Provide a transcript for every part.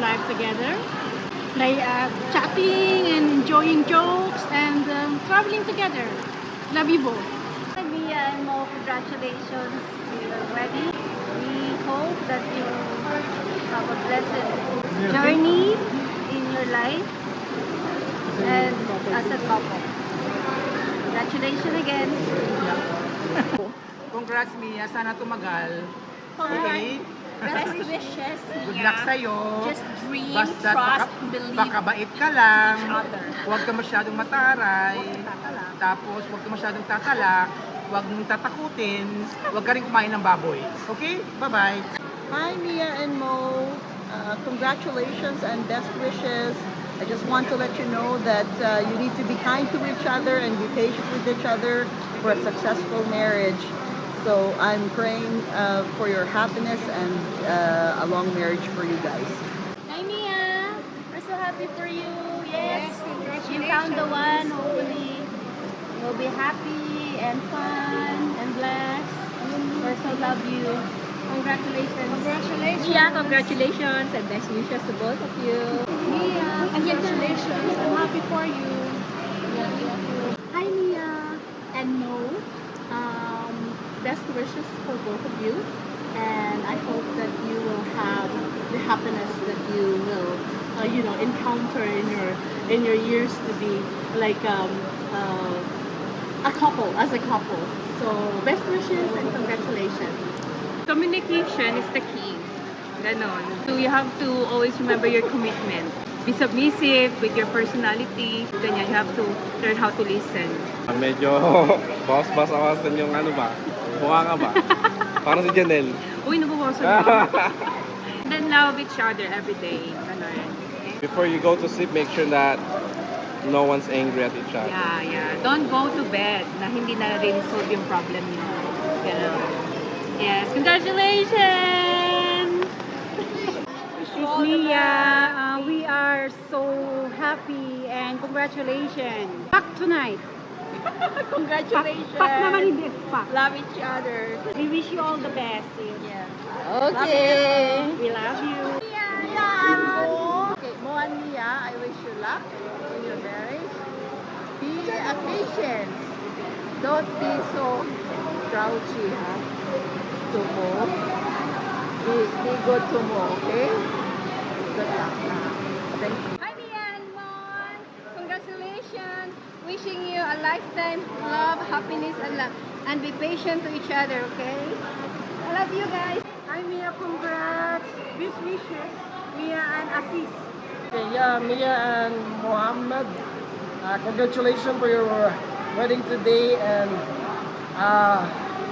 life together, like chatting and enjoying jokes and traveling together. Love you both. Mia and Mo, congratulations to your wedding. We hope that you have a blessed journey in your life and as a couple. Congratulations again. Congrats, Mia. Sana tumagal. Okay? Best wishes, Good luck sa'yo. Just dream, Basta trust, believe pakabait ka lang. each other. Huwag ka masyadong mataray. Tapos, huwag ka masyadong tatalak. Huwag mong tatakutin. Huwag ka rin kumain ng baboy. Okay? Bye-bye. Hi, Mia and Mo. Congratulations and best wishes. I just want to let you know that you need to be kind to each other and be patient with each other for a successful marriage. So I'm praying for your happiness and a long marriage for you guys. Hi Mia! We're so happy for you. Yes, you found the one. Hopefully, you'll be happy and fun and blessed. We so love you. Congratulations. Congratulations. Mia, congratulations and best wishes to both of you. Mia, congratulations. I'm happy for you. Hi Mia and Mo. Best wishes for both of you, and I hope that you will have the happiness that you will, encounter in your years to be like a couple, as a couple. So best wishes and congratulations. Communication is the key. Ganon. So you have to always remember your commitment. Be submissive with your personality. Ganyan, you have to learn how to listen. Medyo boss-boss ako sa yung ano ba? Mukha nga ba? Parang si Janelle. Uy, nabubosan mo. Then love each other every day. Ganon. Before you go to sleep, make sure that no one's angry at each other. Yeah. Don't go to bed na hindi na rin solve yung problem niyo. Ganon. Yes, congratulations! Miss Mia, we are so happy and congratulations. Pack tonight. Congratulations. Pack naman hindi. Pack. Love each other. We wish you all the best. Sis. Yeah. Okay. We love you. Okay, Mo and Mia, I wish you luck in your marriage. Be patient. Don't be so grouchy, huh? To Mo. Be good to Mo, okay? Good luck. Thank you. Hi Mia and Mon. Congratulations. Wishing you a lifetime love, happiness, and be patient to each other, okay? I love you guys. Hi Mia, congrats. Best wishes. Mia and Aziz. Okay, yeah, Mia and Mohammed, congratulations for your wedding today, and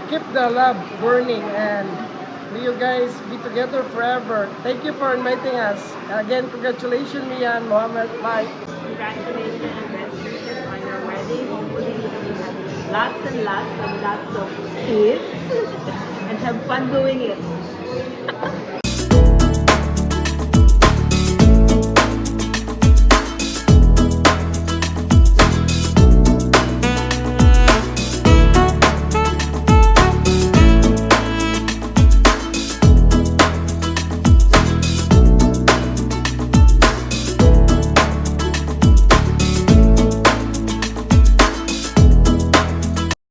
keep the love burning, and may you guys be together forever. Thank you for inviting us. Again, congratulations, Mia and Mohammed. Bye. Congratulations and best wishes on your wedding. Hopefully you will have lots and lots of kids and have fun doing it.